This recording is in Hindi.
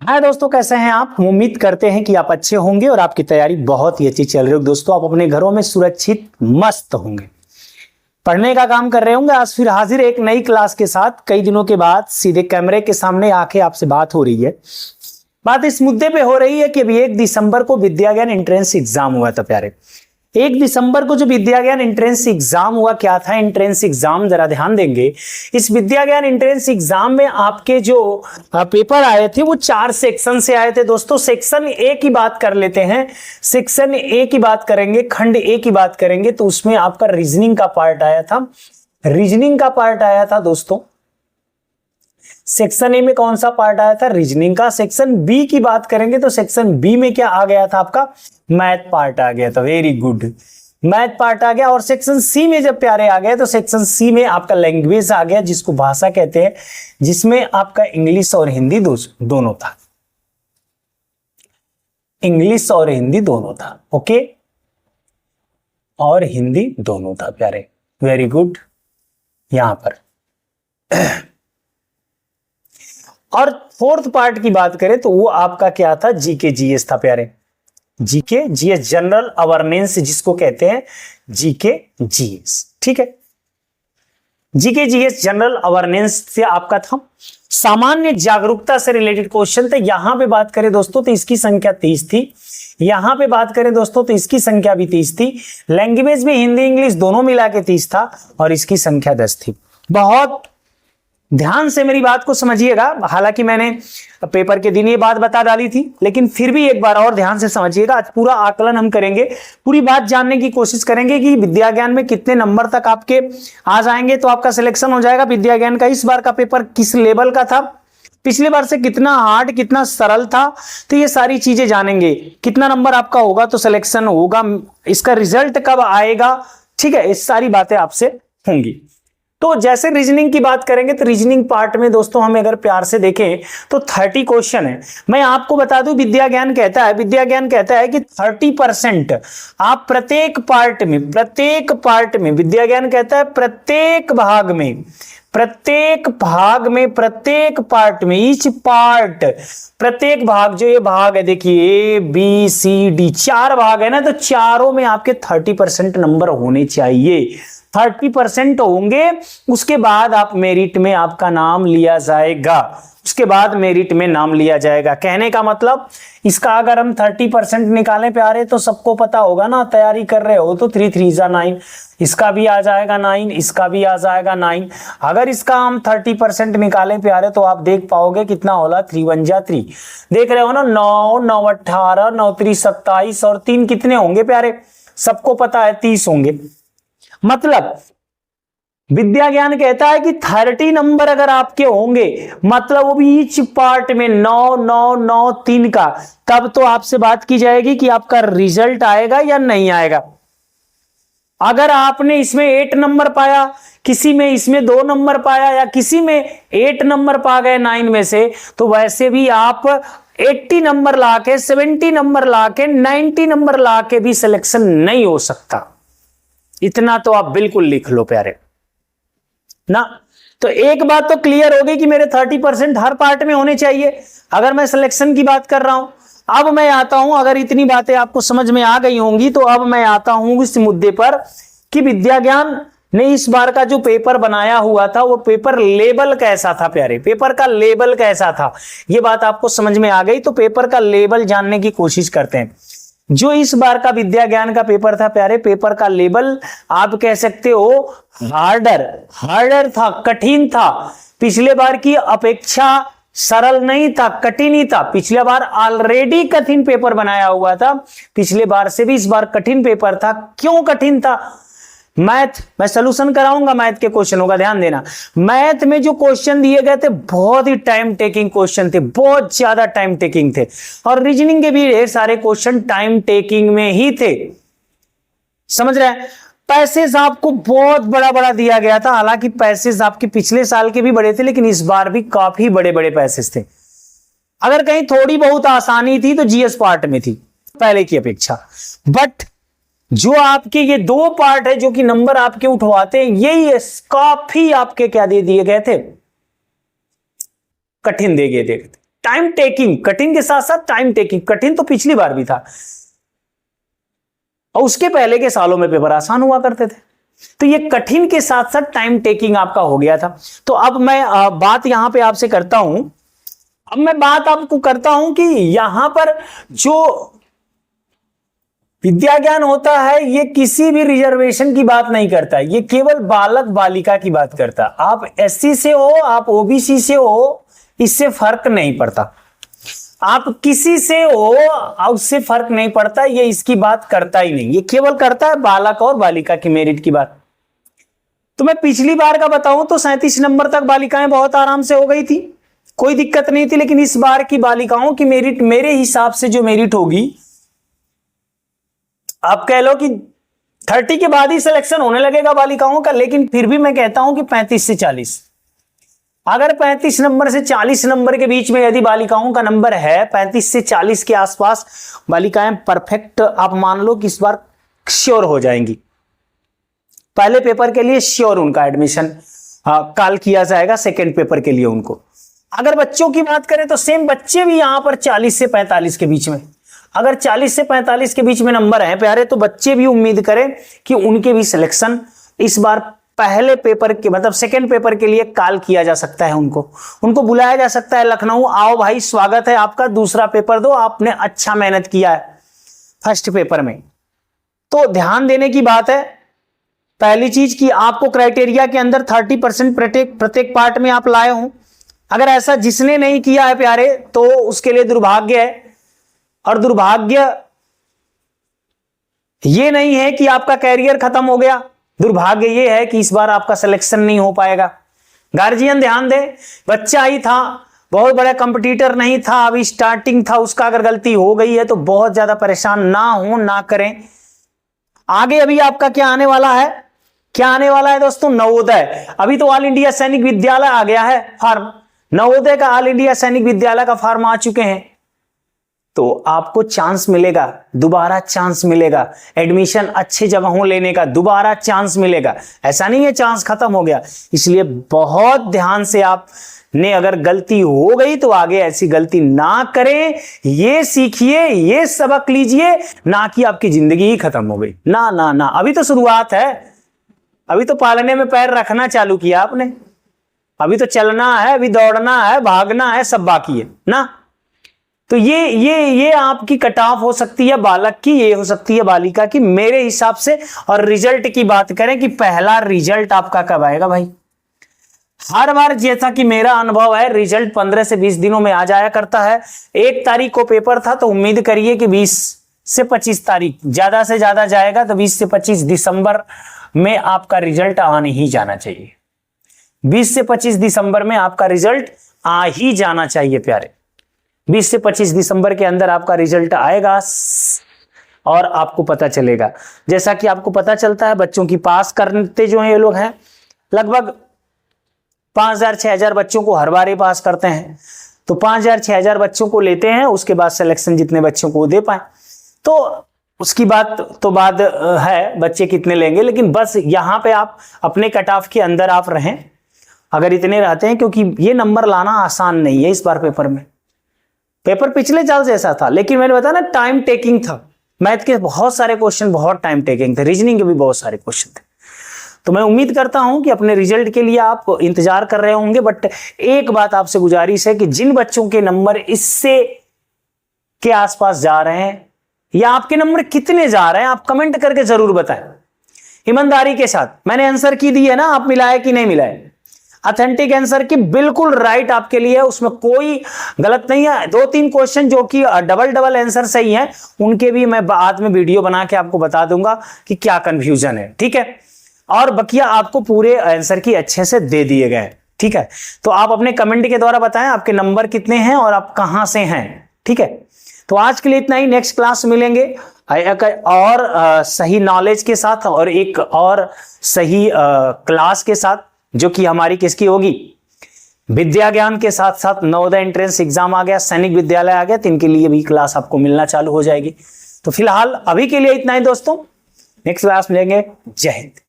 हाय दोस्तों, कैसे हैं आप। उम्मीद करते हैं कि आप अच्छे होंगे और आपकी तैयारी बहुत ही अच्छी चल रही होगी। दोस्तों, आप अपने घरों में सुरक्षित मस्त होंगे, पढ़ने का काम कर रहे होंगे। आज फिर हाजिर एक नई क्लास के साथ, कई दिनों के बाद सीधे कैमरे के सामने आके आपसे बात हो रही है। बात इस मुद्दे पे हो रही है कि अभी 1 दिसंबर को विद्या ज्ञान एंट्रेंस एग्जाम हुआ था प्यारे। 1 दिसंबर को जो विद्या ज्ञान एंट्रेंस एग्जाम हुआ, क्या था एंट्रेंस एग्जाम, जरा ध्यान देंगे। इस विद्या ज्ञान एंट्रेंस एग्जाम में आपके जो पेपर आए थे वो 4 सेक्शन से आए थे। दोस्तों, सेक्शन ए की बात कर लेते हैं। सेक्शन ए की बात करेंगे, खंड ए की बात करेंगे तो उसमें आपका रीजनिंग का पार्ट आया था। रीजनिंग का पार्ट आया था दोस्तों। सेक्शन ए में कौन सा पार्ट आया था? रीजनिंग का। सेक्शन बी की बात करेंगे तो सेक्शन बी में क्या आ गया था? आपका मैथ पार्ट आ गया था। वेरी गुड, मैथ पार्ट आ गया। और सेक्शन सी में जब प्यारे आ गए तो सेक्शन सी में आपका लैंग्वेज आ गया, जिसको भाषा कहते हैं, जिसमें आपका इंग्लिश और हिंदी दोनों था। इंग्लिश और हिंदी दोनों था। ओके, और हिंदी दोनों था प्यारे। Very good. यहां पर और फोर्थ पार्ट की बात करें तो वो आपका क्या था? जीके जीएस था प्यारे। जीके जीएस, जनरल अवेयरनेस जिसको कहते हैं, जीके जीएस। ठीक है, जीके जीएस जनरल अवेयरनेस से आपका था। सामान्य जागरूकता से रिलेटेड क्वेश्चन थे। यहां पे बात करें दोस्तों तो इसकी संख्या 30 थी। यहां पे बात करें दोस्तों तो इसकी संख्या भी 30 थी। लैंग्वेज में हिंदी इंग्लिश दोनों मिला के 30 था और इसकी संख्या 10 थी। बहुत ध्यान से मेरी बात को समझिएगा। हालांकि मैंने पेपर के दिन ये बात बता डाली थी, लेकिन फिर भी एक बार और ध्यान से समझिएगा। आज पूरा आकलन हम करेंगे, पूरी बात जानने की कोशिश करेंगे कि विद्या ज्ञान में कितने नंबर तक आपके आ जाएंगे तो आपका सिलेक्शन हो जाएगा। विद्या ज्ञान का इस बार का पेपर किस लेवल का था, पिछले बार से कितना हार्ड कितना सरल था, तो ये सारी चीजें जानेंगे। कितना नंबर आपका होगा तो सिलेक्शन होगा, इसका रिजल्ट कब आएगा, ठीक है, इस सारी बातें आपसे होंगी। तो जैसे रीजनिंग की बात करेंगे तो रीजनिंग पार्ट में दोस्तों हम अगर प्यार से देखें तो 30 क्वेश्चन है। मैं आपको बता दूं, विद्या ज्ञान कहता है कि 30% आप प्रत्येक पार्ट में विद्या ज्ञान कहता है प्रत्येक पार्ट में ईच पार्ट, प्रत्येक भाग, जो ये भाग है देखिए ABCD 4 भाग है ना, तो चारों में आपके 30% नंबर होने चाहिए। 30% होंगे, उसके बाद आप मेरिट में आपका नाम लिया जाएगा। कहने का मतलब इसका अगर हम 30% निकालें प्यारे तो सबको पता होगा ना, तैयारी कर रहे हो तो 3 3 जा 9, इसका भी आ जाएगा 9, इसका भी आ जाएगा 9। अगर इसका हम 30% निकालें प्यारे तो आप देख पाओगे कितना होला, 3 1 जा 3। देख रहे हो ना, 9 9 18 9 3 27 और 3 कितने होंगे प्यारे? सबको पता है 30 होंगे। मतलब विद्या ज्ञान कहता है कि 30 नंबर अगर आपके होंगे, मतलब वो भी ईच पार्ट में 9 9 9 3 का, तब तो आपसे बात की जाएगी कि आपका रिजल्ट आएगा या नहीं आएगा। अगर आपने इसमें 8 नंबर पाया, किसी में इसमें 2 नंबर पाया, या किसी में 8 नंबर पा गए 9 में से, तो वैसे भी आप 80 नंबर लाके, 70 नंबर लाके, 90 नंबर लाके भी सिलेक्शन नहीं हो सकता। इतना तो आप बिल्कुल लिख लो प्यारे ना। तो एक बात तो क्लियर होगी कि मेरे 30% हर पार्ट में होने चाहिए अगर मैं सिलेक्शन की बात कर रहा हूं। अब मैं आता हूं, अगर इतनी बातें आपको समझ में आ गई होंगी तो अब मैं आता हूं इस मुद्दे पर कि विद्या ज्ञान ने इस बार का जो पेपर बनाया हुआ था वो पेपर लेवल कैसा था प्यारे। पेपर का लेवल कैसा था, ये बात आपको समझ में आ गई तो पेपर का लेवल जानने की कोशिश करते हैं। जो इस बार का विद्या ज्ञान का पेपर था प्यारे, पेपर का लेवल आप कह सकते हो हार्डर था, कठिन था। पिछले बार की अपेक्षा सरल नहीं था, कठिन ही था। पिछले बार ऑलरेडी कठिन पेपर बनाया हुआ था, पिछले बार से भी इस बार कठिन पेपर था। क्यों कठिन था? मैथ, मैं सॉल्यूशन कराऊंगा मैथ के क्वेश्चनों का, ध्यान देना। मैथ में जो क्वेश्चन दिए गए थे बहुत ही टाइम टेकिंग क्वेश्चन थे, बहुत ज्यादा टाइम टेकिंग थे। और रीजनिंग के भी ढेर सारे क्वेश्चन टाइम टेकिंग में ही थे, समझ रहे हैं। पैसेज आपको बहुत बड़ा बड़ा दिया गया था, हालांकि पैसेज आपके पिछले साल के भी बड़े थे, लेकिन इस बार भी काफी बड़े बड़े पैसेज थे। अगर कहीं थोड़ी बहुत आसानी थी तो जीएस पार्ट में थी पहले की अपेक्षा। बट जो आपके ये 2 पार्ट है जो कि नंबर आपके उठवाते हैं, यही काफी आपके क्या दे दिए गए थे, कठिन दे दिए थे। टाइम टेकिंग, कठिन के साथ साथ टाइम टेकिंग। कठिन तो पिछली बार भी था और उसके पहले के सालों में पेपर आसान हुआ करते थे, तो ये कठिन के साथ साथ टाइम टेकिंग आपका हो गया था। तो अब मैं बात यहां पे आपसे करता हूं, अब मैं बात आपको करता हूं कि यहां पर जो विद्या ज्ञान होता है ये किसी भी रिजर्वेशन की बात नहीं करता, ये केवल बालक बालिका की बात करता। आप एससी से हो, आप ओबीसी से हो, इससे फर्क नहीं पड़ता, आप किसी से हो उससे फर्क नहीं पड़ता, ये इसकी बात करता ही नहीं, ये केवल करता है बालक और बालिका की मेरिट की बात। तो मैं पिछली बार का बताऊं तो 37 नंबर तक बालिकाएं बहुत आराम से हो गई थी, कोई दिक्कत नहीं थी। लेकिन इस बार की बालिकाओं की मेरिट मेरे हिसाब से जो मेरिट होगी, आप कह लो कि 30 के बाद ही सिलेक्शन होने लगेगा बालिकाओं का, लेकिन फिर भी मैं कहता हूं कि 35 से 40, अगर 35 नंबर से 40 नंबर के बीच में यदि बालिकाओं का नंबर है, 35 से 40 के आसपास बालिकाएं परफेक्ट आप मान लो कि इस बार श्योर हो जाएंगी, पहले पेपर के लिए श्योर उनका एडमिशन कॉल किया जाएगा, सेकेंड पेपर के लिए उनको। अगर बच्चों की बात करें तो सेम बच्चे भी यहां पर 40 से 45 के बीच में, अगर 40 से 45 के बीच में नंबर है प्यारे, तो बच्चे भी उम्मीद करें कि उनके भी सिलेक्शन इस बार पहले पेपर के मतलब सेकेंड पेपर के लिए कॉल किया जा सकता है, उनको बुलाया जा सकता है लखनऊ, आओ भाई स्वागत है आपका, दूसरा पेपर दो, आपने अच्छा मेहनत किया है फर्स्ट पेपर में। तो ध्यान देने की बात है, पहली चीज कि आपको क्राइटेरिया के अंदर 30% प्रत्येक पार्ट में आप लाए हो। अगर ऐसा जिसने नहीं किया है प्यारे तो उसके लिए दुर्भाग्य है, और दुर्भाग्य ये नहीं है कि आपका कैरियर खत्म हो गया, दुर्भाग्य ये है कि इस बार आपका सिलेक्शन नहीं हो पाएगा। गार्जियन ध्यान दे, बच्चा ही था, बहुत बड़ा कंपटीटर नहीं था, अभी स्टार्टिंग था, उसका अगर गलती हो गई है तो बहुत ज्यादा परेशान ना हो, ना करें। आगे अभी आपका क्या आने वाला है, क्या आने वाला है दोस्तों, नवोदय। अभी तो ऑल इंडिया सैनिक विद्यालय आ गया है फॉर्म, नवोदय का ऑल इंडिया सैनिक विद्यालय का फॉर्म आ चुके हैं, तो आपको चांस मिलेगा, दोबारा चांस मिलेगा, एडमिशन अच्छे जगहों लेने का दोबारा चांस मिलेगा, ऐसा नहीं है चांस खत्म हो गया। इसलिए बहुत ध्यान से आप ने अगर गलती हो गई तो आगे ऐसी गलती ना करें, ये सीखिए, ये सबक लीजिए, ना कि आपकी जिंदगी ही खत्म हो गई। ना ना ना, अभी तो शुरुआत है, अभी तो पालने में पैर रखना चालू किया आपने, अभी तो चलना है, अभी दौड़ना है, भागना है, सब बाकी है ना। तो ये आपकी कट ऑफ हो सकती है बालक की, ये हो सकती है बालिका की मेरे हिसाब से। और रिजल्ट की बात करें कि पहला रिजल्ट आपका कब आएगा भाई, हर बार जैसा कि मेरा अनुभव है रिजल्ट 15 से 20 दिनों में आ जाया करता है। 1 तारीख को पेपर था तो उम्मीद करिए कि 20 से 25 तारीख ज्यादा से ज्यादा जाएगा, तो 20 से 25 दिसंबर में आपका रिजल्ट आने ही जाना चाहिए। 20 से 25 दिसंबर में आपका रिजल्ट आ ही जाना चाहिए प्यारे, 20 से 25 दिसंबर के अंदर आपका रिजल्ट आएगा और आपको पता चलेगा। जैसा कि आपको पता चलता है बच्चों की पास करते जो है ये लोग हैं, लगभग 5000-6000 बच्चों को हर बार ही पास करते हैं, तो 5000-6000 बच्चों को लेते हैं, उसके बाद सिलेक्शन जितने बच्चों को दे पाए, तो उसकी बात तो बाद है बच्चे कितने लेंगे, लेकिन बस यहां पे आप अपने कट ऑफ के अंदर आप रहें अगर इतने रहते हैं, क्योंकि ये नंबर लाना आसान नहीं है इस बार पेपर में। पेपर पिछले साल जैसा था, लेकिन मैंने बताया ना टाइम टेकिंग था, मैथ के बहुत सारे क्वेश्चन बहुत टाइम टेकिंग थे, रीजनिंग के भी बहुत सारे क्वेश्चन थे। तो मैं उम्मीद करता हूं कि अपने रिजल्ट के लिए आप इंतजार कर रहे होंगे, बट एक बात आपसे गुजारिश है कि जिन बच्चों के नंबर इससे के आसपास जा रहे हैं या आपके नंबर कितने जा रहे हैं, आप कमेंट करके जरूर बताएं ईमानदारी के साथ। मैंने आंसर की दी है ना, आप मिलाए कि नहीं मिलाए, ऑथेंटिक आंसर की बिल्कुल राइट आपके लिए है, उसमें कोई गलत नहीं है। 2-3 क्वेश्चन जो कि डबल आंसर सही है, उनके भी मैं बाद में वीडियो बना के आपको बता दूंगा कि क्या कंफ्यूजन है, ठीक है। और बकिया आपको पूरे आंसर की अच्छे से दे दिए गए, ठीक है। तो आप अपने कमेंट के द्वारा बताएं आपके नंबर कितने हैं और आप कहां से हैं, ठीक है। तो आज के लिए इतना ही, नेक्स्ट क्लास मिलेंगे और सही नॉलेज के साथ और एक और सही क्लास के साथ, जो कि हमारी किसकी होगी, विद्या ज्ञान के साथ साथ नवोदय एंट्रेंस एग्जाम आ गया, सैनिक विद्यालय आ गया, तो इनके लिए भी क्लास आपको मिलना चालू हो जाएगी। तो फिलहाल अभी के लिए इतना ही दोस्तों, नेक्स्ट क्लास मिलेंगे। जय हिंद।